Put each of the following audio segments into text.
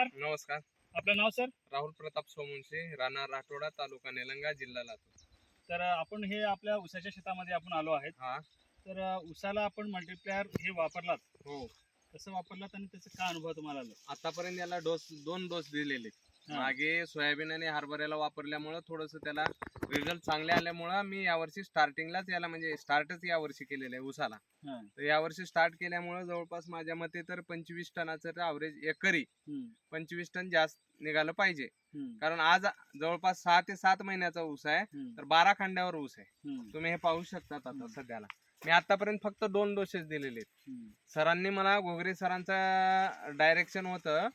नमस्कार. नमस्कार. आपलं नाव सर? राहुल प्रताप सोमुंशी, राहणार राठोडा, तालुका निलंगा, जिल्हा लातूर. तर आपण हे आपल्या ऊसाच्या शेतामध्ये आपण आलो आहेत. हा. तर ऊसाला आपण मल्टीप्लायर हे वापरलात, हो. कसं वापरलात आणि त्याचा काय अनुभव तुम्हाला आला? आतापर्यंत याला दोन डोस दिलेले. हा. मागे सोयाबीन आणि हरभऱ्याला वापरल्यामुळं थोडंसं त्याला रिझल्ट चांगले आल्यामुळं मी यावर्षी स्टार्टिंगलाच याला म्हणजे स्टार्टच यावर्षी केलेलं आहे ऊसाला. हा. तर यावर्षी स्टार्ट केल्यामुळं जवळपास माझ्या मते तर 25 टनाचं ॲव्हरेज एकरी हम्म. 25 टन जास्त निघालं पाहिजे. हम्म. कारण आज जवळपास 6 ते 7 महिन्याचा ऊस आहे, हम्म. तर 12 खांड्यावर ऊस आहे. हम्म. तुम्ही हे पाहू शकतात आता सध्याला. मी आतापर्यंत फक्त 2 डोसेस दिलेले आहेत. हम्म. सरांनी मला घोगरे सरांचं डायरेक्शन होतं,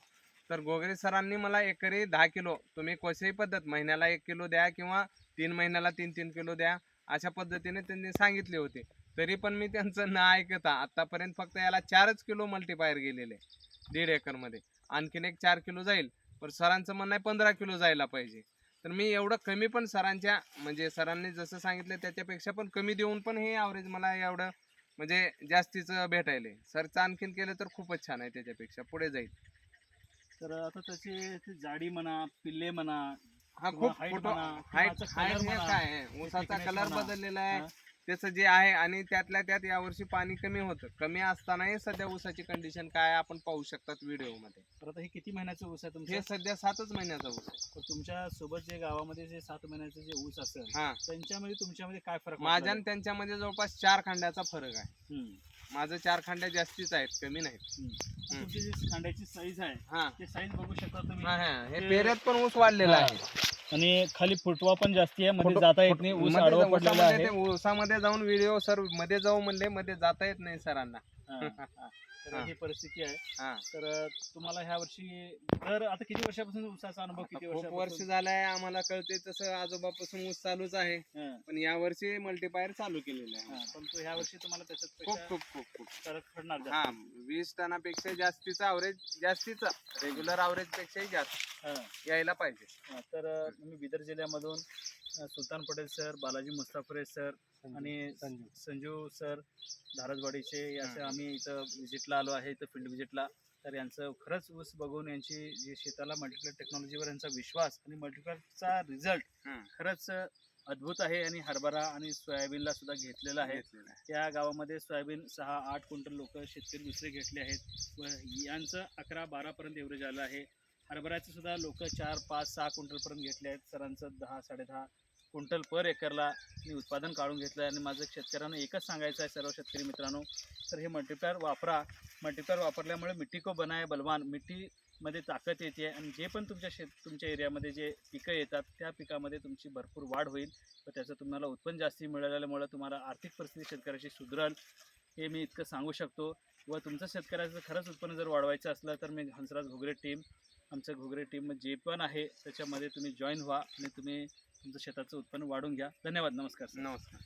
तर घोगरे सरांनी मला एकरी 10 किलो, तुम्ही कोणतीही पद्धत महिन्याला 1 किलो द्या किंवा 3 महिन्याला 3-3 किलो द्या, अशा पद्धतीने त्यांनी सांगितले होते. तरी पण मी त्यांचं न ऐकता आतापर्यंत फक्त याला 4च किलो मल्टीपायर गेलेले 1.5 एकरमध्ये. आणखीन एक 4 किलो जाईल, पण सरांचं म्हणणं आहे 15 किलो जायला पाहिजे. तर मी एवढं कमी पण सरांच्या म्हणजे सरांनी जसं सांगितलं त्याच्यापेक्षा पण कमी देऊन पण हे ॲव्हरेज मला एवढं म्हणजे जास्तीचं भेटायले. सरचं आणखीन केलं तर खूपच छान आहे, त्याच्यापेक्षा पुढे जाईल. तर आता त्याची ती जाडी म्हणा, पिल्ले म्हणा, हा, किंवा खूप height फोटो म्हणा, किंवा हाईट याचा हाईट color हे म्हणा, काय आहे, ऊसाचा thickness कलर म्हणा. बदललेला आहे. हा. त्याचं जे आहे आणि त्यातल्या त्यात यावर्षी पाणी कमी होतं. कमी असतानाही सध्या ऊसाची कंडिशन काय आहे आपण पाहू शकतात व्हिडिओमध्ये. तर आता हे किती महिन्याचं ऊस आहे हे तुमचं? सध्या 7च महिन्याचा ऊस आहे. तर तुमच्या सोबत जे गावामध्ये जे 7 महिन्याचं जे ऊस असेल, हा. त्यांच्यामध्ये तुमच्यामध्ये काय फरक माझ्या वाटला? आणि त्यांच्यामध्ये जवळपास 4 खांड्याचा फरक आहे. हम्म. माझं 4 खांड्या जास्तीच आहेत, कमी नाहीत. हम्म. तुमची जी खांड्याची साईज आहे, हा. ते साईज बघू शकता तुम्ही. हा, हा. हे पेऱ्यात पण ऊस वाढलेला आहे. आणि खाली फुटवा पण जास्ती आहे, मध्ये फोटो- जाता येत फोटो- नाही, ऊस मध्ये आडवा पडलेला ऊसामध्ये आहे. ते ऊसामध्ये जाऊन व्हिडिओ सर मध्ये जाऊ म्हणले, मध्ये जाता येत नाही सरांना. हा, हा. तर हा. ही परिस्थिती आहे. हा. तर तुम्हाला ह्या वर्षी तर आता किती वर्षापासून ऊसाचा अनुभव किती खूप वर्ष वर्षापासून? झालंय आम्हाला कळते तसं आजोबापासून ऊस चालूच आहे, हा, पण या वर्षी मल्टीपायर चालू केलेलं आहे. हा. पण तो ह्या वर्षी तुम्हाला खूप त्याच्यात खूप खूप खूप फरक पडणार हा, जास्त. 20 टनापेक्षा जास्तीचा ॲव्हरेज, जास्तीचा रेग्युलर ॲव्हरेज पेक्षाही जास्त हा, यायला पाहिजे. हा. तर मी बिदर जिल्ह्यामधून सुलतान पटेल सर, बालाजी मुस्ताफरे सर आणि संजू सर धारजवाडीचे असे आम्ही इथं व्हिजिटला आलो आहे, इथं फील्ड व्हिजिटला. तर यांचं खरंच ऊस बघून यांची जी शेताला मल्टीप्लायर टेक्नॉलॉजीवर यांचा विश्वास आणि मल्टीप्लायरचा रिझल्ट खरंच अद्भुत आहे. आणि हरभरा आणि सोयाबीनला सुद्धा घेतलेला आहे. घेतलेलं आहे. त्या गावामध्ये सोयाबीन 6-8 क्विंटल लोक शेतकरी दुसरे घेतले आहेत व यांचं 11-12 एवढं झालं आहे. हरभऱ्याचे सुद्धा लोक 4-5-6 क्विंटलपर्यंत घेतले आहेत. सरांचं 10-10.5 क्विंटल पर एकरला मी उत्पादन काढून घेतलं आहे. आणि माझं शेतकऱ्यांना एकच सांगायचं आहे सर्व शेतकरी मित्रांनो, तर हे मल्टीप्लायर वापरा. मल्टीप्लायर वापरल्यामुळे मिट्टी को बनाए बलवान, मिट्टीमध्ये ताकद येते आणि जे पण तुमच्या एरियामध्ये जे पिकं येतात त्या पिकामध्ये तुमची भरपूर वाढ होईल व त्याचं तुम्हाला उत्पन्न जास्ती मिळाल्यामुळे तुम्हाला आर्थिक परिस्थिती शेतकऱ्याची सुधरेल, हे मी इतकं सांगू शकतो. व तुमचं शेतकऱ्याचं खरंच उत्पन्न जर वाढवायचं असलं तर मी हंसराज घोगरे टीम, आमचं घोगरे टीम जे पण आहे त्याच्यामध्ये तुम्ही जॉईन व्हा आणि तुम्ही तुमचं शेताचं उत्पन्न वाढून घ्या. धन्यवाद. नमस्कार सर. नमस्कार.